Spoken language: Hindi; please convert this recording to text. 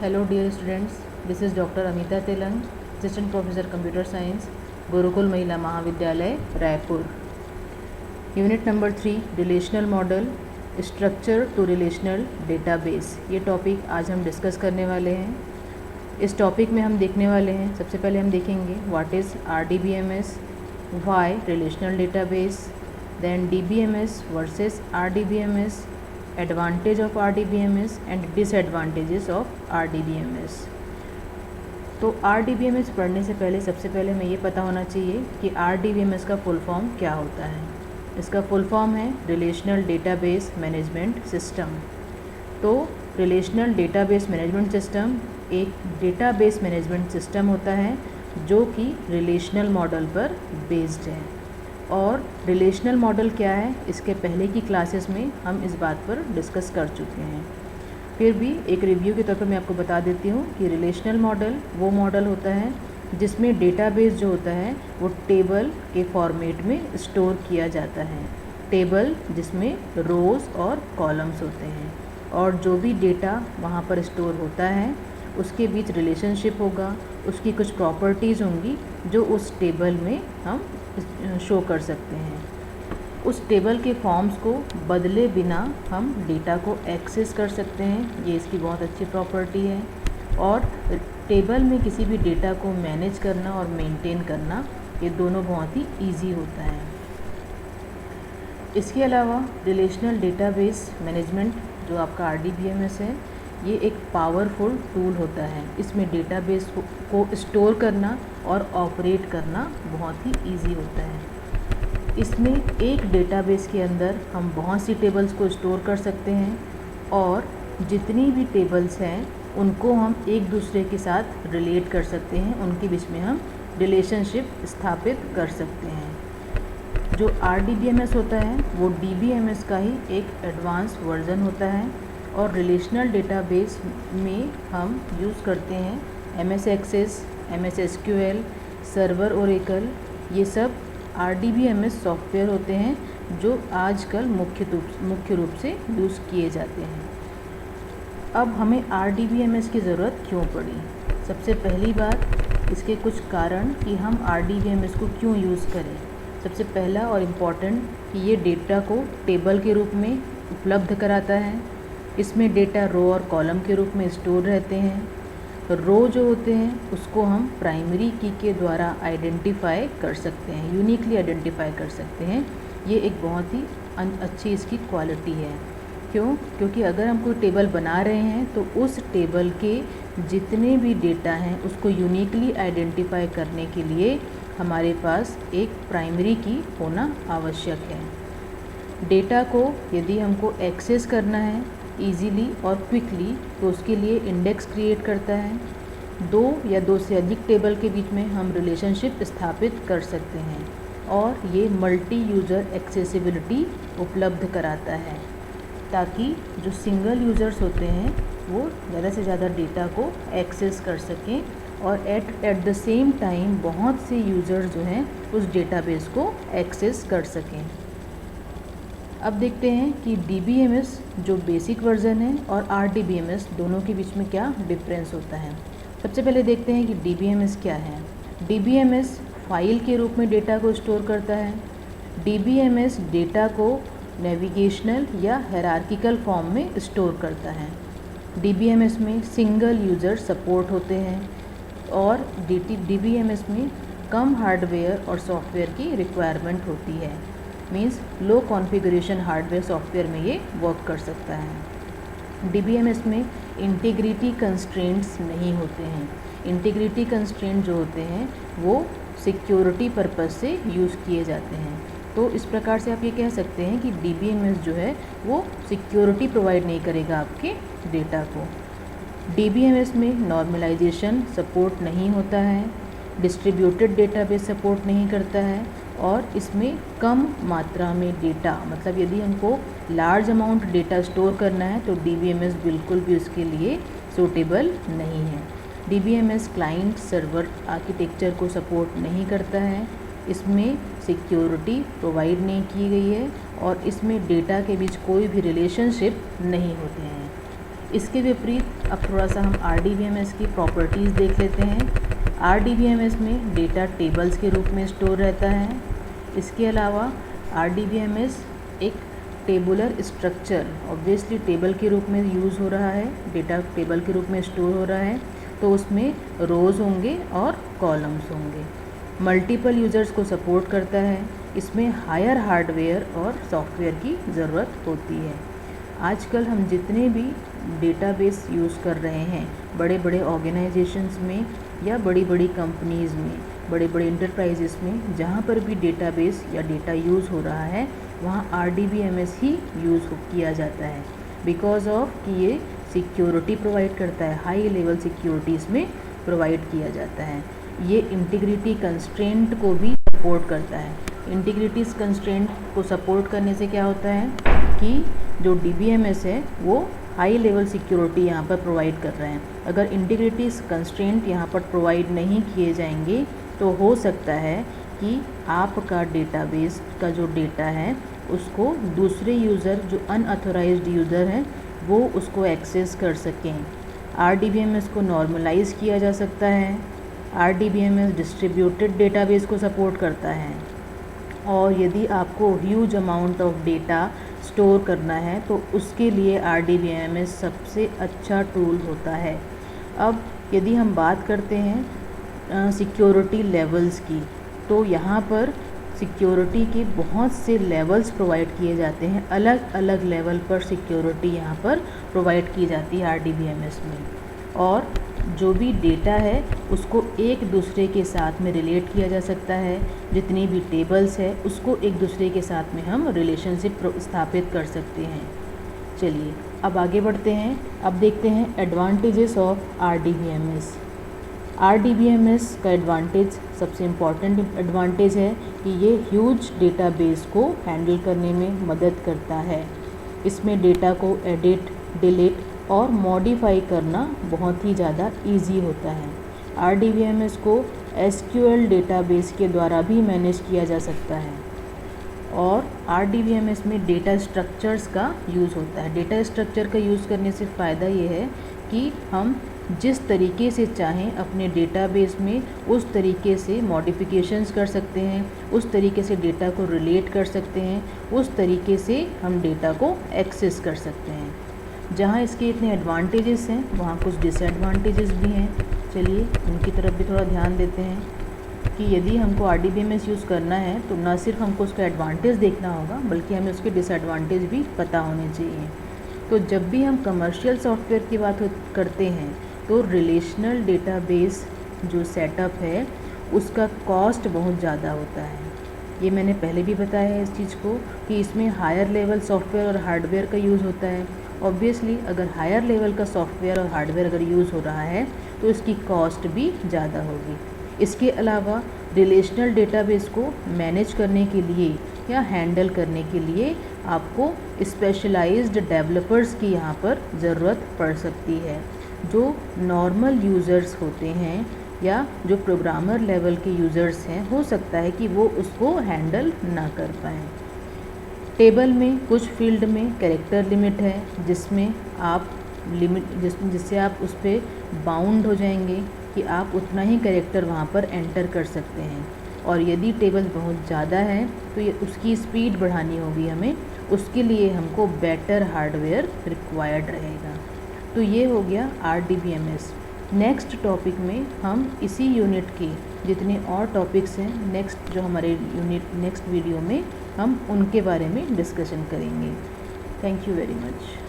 Hello dear students, this is Dr. Amita Telang, Assistant Professor Computer Science, Gurukul Mahila Mahavidyalaya Raipur. Unit number 3 relational model structure to relational database, ये टॉपिक आज हम डिस्कस करने वाले हैं। इस टॉपिक में हम देखने वाले हैं, सबसे पहले हम देखेंगे what is RDBMS, why relational database, then DBMS versus RDBMS, advantage of RDBMS and disadvantages of RDBMS। तो RDBMS पढ़ने से पहले सबसे पहले हमें ये पता होना चाहिए कि RDBMS का फुल फॉर्म क्या होता है। इसका फुल फॉर्म है रिलेशनल डेटाबेस मैनेजमेंट सिस्टम। तो रिलेशनल डेटाबेस मैनेजमेंट सिस्टम एक डेटाबेस मैनेजमेंट सिस्टम होता है जो कि रिलेशनल मॉडल पर बेस्ड है। और रिलेशनल मॉडल क्या है, इसके पहले की क्लासेस में हम इस बात पर डिस्कस कर चुके हैं। फिर भी एक रिव्यू के तौर पर मैं आपको बता देती हूँ कि रिलेशनल मॉडल वो मॉडल होता है जिसमें डेटाबेस जो होता है वो टेबल के फॉर्मेट में स्टोर किया जाता है। टेबल जिसमें रोज़ और कॉलम्स होते हैं, और जो भी डेटा वहाँ पर स्टोर होता है उसके बीच रिलेशनशिप होगा, उसकी कुछ प्रॉपर्टीज़ होंगी जो उस टेबल में हम शो कर सकते हैं। उस टेबल के फॉर्म्स को बदले बिना हम डेटा को एक्सेस कर सकते हैं, ये इसकी बहुत अच्छी प्रॉपर्टी है। और टेबल में किसी भी डेटा को मैनेज करना और मेंटेन करना, ये दोनों बहुत ही इजी होता है। इसके अलावा रिलेशनल डेटाबेस मैनेजमेंट जो आपका RDBMS है, ये एक पावरफुल टूल होता है। इसमें डेटाबेस को स्टोर करना और ऑपरेट करना बहुत ही इजी होता है। इसमें एक डेटाबेस के अंदर हम बहुत सी टेबल्स को स्टोर कर सकते हैं, और जितनी भी टेबल्स हैं उनको हम एक दूसरे के साथ रिलेट कर सकते हैं, उनके बीच में हम रिलेशनशिप स्थापित कर सकते हैं। जो RDBMS होता है वो DBMS का ही एक एडवांस वर्जन होता है। और रिलेशनल डेटाबेस में हम यूज़ करते हैं MS access, MS SQL, server Oracle, ये सब RDBMS सॉफ्टवेयर होते हैं जो आजकल मुख्य रूप से यूज़ किए जाते हैं। अब हमें RDBMS की ज़रूरत क्यों पड़ी? सबसे पहली बात, इसके कुछ कारण कि हम RDBMS को क्यों यूज़ करें। सबसे पहला और इम्पॉर्टेंट कि ये डेटा को टेबल के रूप में उपलब्ध कराता है। इसमें डेटा रो और कॉलम के रूप में स्टोर रहते हैं। रो जो होते हैं उसको हम प्राइमरी की के द्वारा आइडेंटिफाई कर सकते हैं, यूनिकली आइडेंटिफाई कर सकते हैं। ये एक बहुत ही अच्छी इसकी क्वालिटी है। क्यों? क्योंकि अगर हम कोई टेबल बना रहे हैं तो उस टेबल के जितने भी डेटा हैं उसको यूनिकली आइडेंटिफाई करने के लिए हमारे पास एक प्राइमरी की होना आवश्यक है। डेटा को यदि हमको एक्सेस करना है ईज़िली और क्विकली, तो उसके लिए इंडेक्स क्रिएट करता है। दो या दो से अधिक टेबल के बीच में हम रिलेशनशिप स्थापित कर सकते हैं, और ये मल्टी यूज़र एक्सेसिबिलिटी उपलब्ध कराता है, ताकि जो सिंगल यूज़र्स होते हैं वो ज़्यादा से ज़्यादा डेटा को एक्सेस कर सकें, और एट द सेम टाइम बहुत से यूज़र्स जो हैं उस डेटाबेस को एक्सेस कर सकें। अब देखते हैं कि DBMS जो बेसिक वर्जन है और RDBMS दोनों के बीच में क्या डिफरेंस होता है। सबसे पहले देखते हैं कि DBMS क्या है। DBMS फाइल के रूप में डेटा को स्टोर करता है। DBMS डेटा को नेविगेशनल या हायरार्किकल फॉर्म में स्टोर करता है। DBMS में सिंगल यूज़र सपोर्ट होते हैं, और DBMS में कम हार्डवेयर और सॉफ्टवेयर की रिक्वायरमेंट होती है। Means low configuration hardware software में ये वर्क कर सकता है। DBMS में इंटीग्रिटी कंस्ट्रेंट्स नहीं होते हैं। इंटीग्रिटी कंस्ट्रेंट जो होते हैं वो सिक्योरिटी पर्पस से यूज़ किए जाते हैं। तो इस प्रकार से आप ये कह सकते हैं कि DBMS जो है वो सिक्योरिटी प्रोवाइड नहीं करेगा आपके डेटा को। DBMS में नॉर्मलाइजेशन सपोर्ट नहीं होता है, डिस्ट्रीब्यूटेड डेटाबेस सपोर्ट नहीं करता है, और इसमें कम मात्रा में डेटा, मतलब यदि हमको लार्ज अमाउंट डेटा स्टोर करना है तो DBMS बिल्कुल भी उसके लिए सूटेबल नहीं है। DBMS क्लाइंट सर्वर आर्किटेक्चर को सपोर्ट नहीं करता है, इसमें सिक्योरिटी प्रोवाइड नहीं की गई है, और इसमें डेटा के बीच कोई भी रिलेशनशिप नहीं होते हैं। इसके विपरीत अब थोड़ा सा हम RDBMS की प्रॉपर्टीज़ देख लेते हैं। RDBMS में डेटा टेबल्स के रूप में स्टोर रहता है। इसके अलावा RDBMS एक टेबुलर स्ट्रक्चर, ऑब्वियसली टेबल के रूप में यूज़ हो रहा है, डेटा टेबल के रूप में स्टोर हो रहा है, तो उसमें रोज़ होंगे और कॉलम्स होंगे। मल्टीपल यूज़र्स को सपोर्ट करता है। इसमें हायर हार्डवेयर और सॉफ्टवेयर की ज़रूरत होती है। आजकल हम जितने भी डेटाबेस यूज़ कर रहे हैं बड़े बड़े ऑर्गेनाइजेशंस में या बड़ी बड़ी कंपनीज़ में, बड़े बड़े इंटरप्राइजेस में, जहाँ पर भी डेटाबेस या डेटा यूज़ हो रहा है वहाँ RDBMS ही यूज़ किया जाता है, बिकॉज़ ऑफ कि ये सिक्योरिटी प्रोवाइड करता है, हाई लेवल सिक्योरिटी इसमें प्रोवाइड किया जाता है। ये इंटीग्रिटी कंस्ट्रेंट को भी सपोर्ट करता है। इंटीग्रिटी कंस्ट्रेंट को सपोर्ट करने से क्या होता है कि जो DBMS है वो हाई लेवल सिक्योरिटी यहाँ पर प्रोवाइड कर रहे हैं। अगर इंटीग्रिटी कंस्ट्रेंट यहाँ पर प्रोवाइड नहीं किए जाएंगे तो हो सकता है कि आपका डेटाबेस का जो डेटा है उसको दूसरे यूज़र, जो अनऑथोराइज्ड यूज़र हैं, वो उसको एक्सेस कर सकें। RDBMS को नॉर्मलाइज किया जा सकता है। RDBMS डिस्ट्रीब्यूटेड डेटाबेस को सपोर्ट करता है। और यदि आपको huge amount of data store करना है तो उसके लिए RDBMS सबसे अच्छा टूल होता है। अब यदि हम बात करते हैं सिक्योरिटी लेवल्स की, तो यहाँ पर सिक्योरिटी के बहुत से लेवल्स प्रोवाइड किए जाते हैं। अलग अलग लेवल पर सिक्योरिटी यहाँ पर प्रोवाइड की जाती है RDBMS में। और जो भी डेटा है उसको एक दूसरे के साथ में रिलेट किया जा सकता है। जितनी भी टेबल्स है उसको एक दूसरे के साथ में हम रिलेशनशिप स्थापित कर सकते हैं। चलिए अब आगे बढ़ते हैं। अब देखते हैं एडवांटेजेस ऑफ RDBMS। RDBMS का एडवांटेज, सबसे इम्पॉर्टेंट एडवांटेज है कि ये ह्यूज डेटाबेस को हैंडल करने में मदद करता है। इसमें डेटा को एडिट, डिलीट और मॉडिफाई करना बहुत ही ज़्यादा इजी होता है। RDBMS को SQL डेटाबेस के द्वारा भी मैनेज किया जा सकता है। और RDBMS में डेटा स्ट्रक्चर्स का यूज़ होता है। डेटा स्ट्रक्चर का यूज़ करने से फ़ायदा ये है कि हम जिस तरीके से चाहें अपने डेटाबेस में उस तरीके से मॉडिफिकेशंस कर सकते हैं, उस तरीके से डेटा को रिलेट कर सकते हैं, उस तरीके से हम डेटा को एक्सेस कर सकते हैं। जहाँ इसके इतने एडवांटेजेस हैं वहाँ कुछ डिसएडवांटेजेस भी हैं। चलिए उनकी तरफ भी थोड़ा ध्यान देते हैं कि यदि हमको RDBMS यूज़ करना है तो न सिर्फ हमको उसका एडवांटेज देखना होगा बल्कि हमें उसके डिसएडवांटेज भी पता होने चाहिए। तो जब भी हम कमर्शियल सॉफ्टवेयर की बात करते हैं तो रिलेशनल डेटाबेस जो सेटअप है उसका कॉस्ट बहुत ज़्यादा होता है। ये मैंने पहले भी बताया है इस चीज़ को कि इसमें हायर लेवल सॉफ्टवेयर और हार्डवेयर का यूज़ होता है। ऑब्वियसली अगर हायर लेवल का सॉफ्टवेयर और हार्डवेयर अगर यूज़ हो रहा है तो इसकी कॉस्ट भी ज़्यादा होगी। इसके अलावा रिलेशनल डेटाबेस को मैनेज करने के लिए या हैंडल करने के लिए आपको स्पेशलाइज्ड डेवलपर्स की यहाँ पर ज़रूरत पड़ सकती है। जो नॉर्मल यूज़र्स होते हैं या जो प्रोग्रामर लेवल के यूज़र्स हैं, हो सकता है कि वो उसको हैंडल ना कर पाएँ। टेबल में कुछ फील्ड में कैरेक्टर लिमिट है जिसमें आप जिससे आप उस पर बाउंड हो जाएंगे कि आप उतना ही कैरेक्टर वहाँ पर एंटर कर सकते हैं। और यदि टेबल बहुत ज़्यादा है तो ये उसकी स्पीड बढ़ानी होगी हमें, उसके लिए हमको बेटर हार्डवेयर रिक्वायर्ड रहेगा। तो ये हो गया RDBMS। नेक्स्ट टॉपिक में हम इसी यूनिट के जितने और टॉपिक्स हैं नेक्स्ट जो हमारे नेक्स्ट वीडियो में हम उनके बारे में डिस्कशन करेंगे। Thank you very much.